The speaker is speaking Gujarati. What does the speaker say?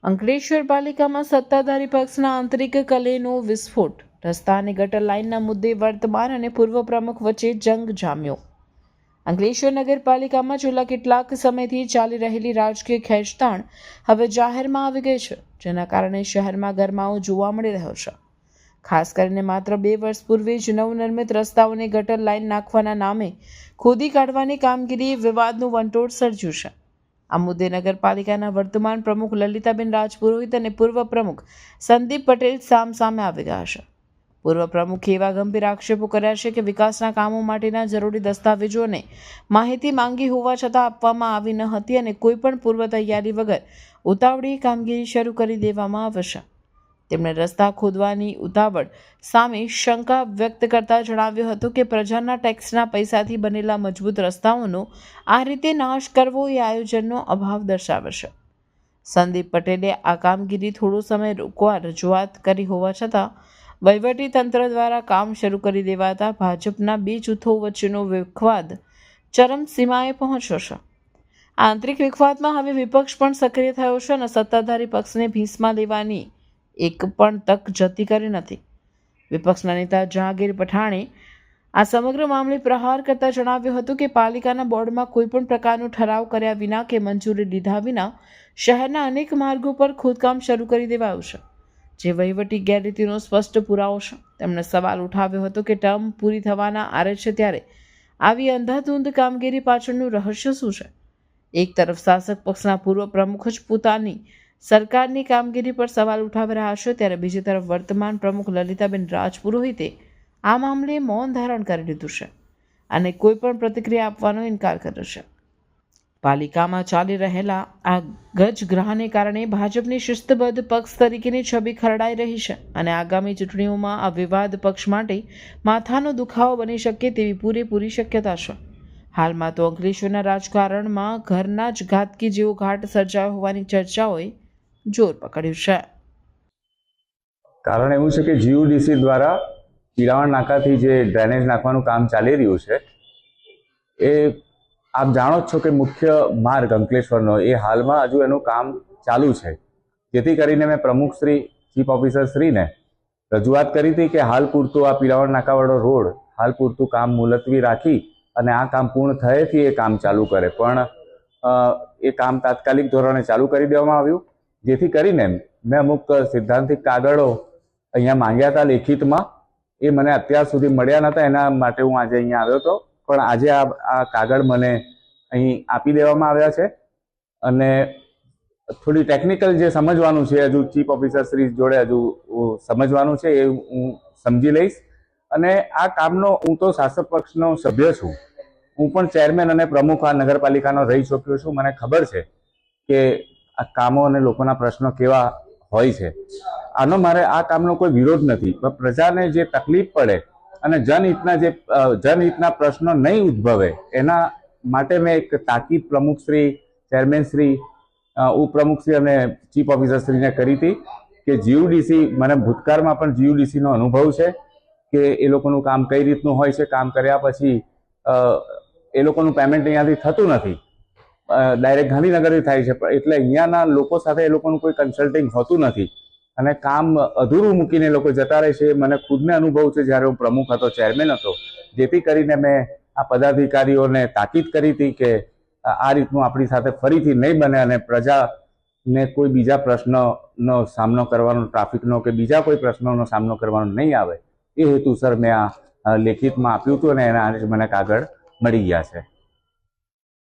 અંકલેશ્વર પાલિકામાં સત્તાધારી પક્ષના આંતરિક કલેનો વિસ્ફોટ. રસ્તા અને ગટર લાઇનના મુદ્દે વર્તમાન અને પૂર્વ પ્રમુખ વચ્ચે જંગ જામ્યો. અંકલેશ્વર નગરપાલિકામાં છેલ્લા કેટલાક સમયથી ચાલી રહેલી રાજકીય ખેંચતાણ હવે જાહેરમાં આવી ગઈ છે, જેના કારણે શહેરમાં ગરમાવો જોવા મળી રહ્યો છે. ખાસ કરીને માત્ર 2 વર્ષ પૂર્વે જ નવનિર્મિત રસ્તાઓને ગટર લાઇન નાખવાના નામે ખોદી કાઢવાની કામગીરીએ વિવાદનું વંટોળ સર્જ્યું છે. આ મુદ્દે નગરપાલિકાના વર્તમાન પ્રમુખ લલિતાબેન રાજપુરોહિત અને પૂર્વ પ્રમુખ સંદીપ પટેલ સામે આવી ગયા છે. પૂર્વ પ્રમુખે એવા ગંભીર આક્ષેપો કર્યા છે કે વિકાસના કામો માટેના જરૂરી દસ્તાવેજોને માહિતી માંગી હોવા છતાં આપવામાં આવી ન હતી અને કોઈપણ પૂર્વ તૈયારી વગર ઉતાવળી કામગીરી શરૂ કરી દેવામાં આવે છે. તેમણે રસ્તા ખોદવાની ઉતાવળ સામે શંકા વ્યક્ત કરતા જણાવ્યું હતું કે પ્રજાના ટેક્સના પૈસાથી બનેલા મજબૂત રસ્તાઓનો આ રીતે નાશ કરવો એ આયોજનનો અભાવ દર્શાવે છે. સંદીપ પટેલે આ કામગીરી થોડો સમય રોકવા રજૂઆત કરી હોવા છતાં વહીવટી તંત્ર દ્વારા કામ શરૂ કરી દેવાતા ભાજપના 2 જૂથો વચ્ચેનો વિખવાદ ચરમસીમાએ પહોંચ્યો છે. આંતરિક વિખવાદમાં હવે વિપક્ષ પણ સક્રિય થયો છે અને સત્તાધારી પક્ષને ભીંસમાં લેવાની એક પણ તક જતી કરી નથી. વિપક્ષના નેતા જહાંગીર પઠાણે આ સમગ્ર મામલે પ્રહાર કરતા જણાવ્યું હતું કે પાલિકાના બોર્ડમાં કોઈ પણ પ્રકારનો ઠરાવ કર્યા વિના કે મંજૂરી લીધા વિના શહેરના અનેક માર્ગો પર ખોદકામ શરૂ કરી દેવાયું છે, જે વહીવટી ગેરરીતિનો સ્પષ્ટ પુરાવો છે. તેમણે સવાલ ઉઠાવ્યો હતો કે ટર્મ પૂરી થવાના આરે છે ત્યારે આવી અંધાધૂંધ કામગીરી પાછળનું રહસ્ય શું છે? એક તરફ શાસક પક્ષના પૂર્વ પ્રમુખ જ પોતાની સરકારની કામગીરી પર સવાલ ઉઠાવી રહ્યા છે, ત્યારે બીજી તરફ વર્તમાન પ્રમુખ લલિતાબેન રાજપુરોહિતે આ મામલે મૌન ધારણ કરી લીધું છે અને કોઈ પણ પ્રતિક્રિયા આપવાનો ઇનકાર કર્યો છે. પાલિકામાં ચાલી રહેલા આ ગજગ્રહને કારણે ભાજપની શિસ્તબદ્ધ પક્ષ તરીકેની છબી ખરડાઈ રહી છે અને આગામી ચૂંટણીઓમાં આ વિવાદ પક્ષ માટે માથાનો દુખાવો બની શકે તેવી પૂરેપૂરી શક્યતા છે. હાલમાં તો અંકલેશ્વરના રાજકારણમાં ઘરના જ ઘાતકી જેવો ઘાટ સર્જાયો હોવાની ચર્ચાઓએ જોર પકડ્યું છે. કારણ એવું છે કે જીયુડીસી દ્વારા પીરાવણ નાકાથી જે ડ્રેનેજ નાખવાનું કામ ચાલી રહ્યું છે, એ આપ જાણો જ છો કે મુખ્ય માર્ગ અંકલેશ્વરનો એ હાલમાં હજુ એનું કામ ચાલુ છે. જેથી કરીને મેં પ્રમુખ શ્રી ચીફ ઓફિસર શ્રીને રજૂઆત કરી હતી કે હાલ પૂરતું આ પીરાવણ નાકાવાળો રોડ હાલ પૂરતું કામ મુલતવી રાખી અને આ કામ પૂર્ણ થયેથી એ કામ ચાલુ કરે. પણ એ કામ તાત્કાલિક ધોરણે ચાલુ કરી દેવામાં આવ્યું, જેથી કરીને મેં અમુક સિદ્ધાંતિક કાગળો અહીંયા માંગ્યા હતા લેખિતમાં. એ મને અત્યાર સુધી મળ્યા નહોતા, એના માટે હું આજે અહીંયા આવ્યો હતો. પણ આજે આ કાગળ મને અહીં આપી દેવામાં આવ્યા છે અને થોડી ટેકનિકલ જે સમજવાનું છે હજુ ચીફ ઓફિસર શ્રી જોડે હજુ સમજવાનું છે, એ હું સમજી લઈશ. અને આ કામનો હું તો શાસક પક્ષનો સભ્ય છું, હું પણ ચેરમેન અને પ્રમુખ આ નગરપાલિકાનો રહી ચૂક્યો છું. મને ખબર છે કે આ કામો અને લોકોના પ્રશ્નો કેવા હોય છે. મારે આ કામનો કોઈ વિરોધ નથી, પણ પ્રજાને જે તકલીફ પડે અને જનહિતના પ્રશ્નો નહીં ઉદ્ભવે એના માટે મેં એક તાકીદ પ્રમુખશ્રી, ચેરમેનશ્રી, ઉપપ્રમુખશ્રી અને ચીફ ઓફિસરશ્રીને કરી હતી કે જીયુડીસી, મને ભૂતકાળમાં પણ જીયુડીસીનો અનુભવ છે કે એ લોકોનું કામ કઈ રીતનું હોય છે. કામ કર્યા પછી એ લોકોનું પેમેન્ટ અહીંયાથી થતું નથી, ડાયરેક્ટ ગાંધીનગરથી થાય છે. એટલે અહીંયાના લોકો સાથે એ લોકોનું કોઈ કન્સલ્ટિંગ હોતું નથી અને કામ અધૂરું મૂકીને લોકો જતા રહે છે. મને ખુદને અનુભવ છે જ્યારે હું પ્રમુખ હતો, ચેરમેન હતો. જેથી કરીને મેં આ પદાધિકારીઓને તાકીદ કરી હતી કે આ રીતનું આપણી સાથે ફરીથી નહીં બને અને પ્રજાને કોઈ બીજા પ્રશ્નનો સામનો કરવાનો, ટ્રાફિકનો કે બીજા કોઈ પ્રશ્નોનો સામનો કરવાનો નહીં આવે. એ હેતુસર મેં આ લેખિતમાં આપ્યું હતું અને એના મને કાગળ મળી ગયા છે.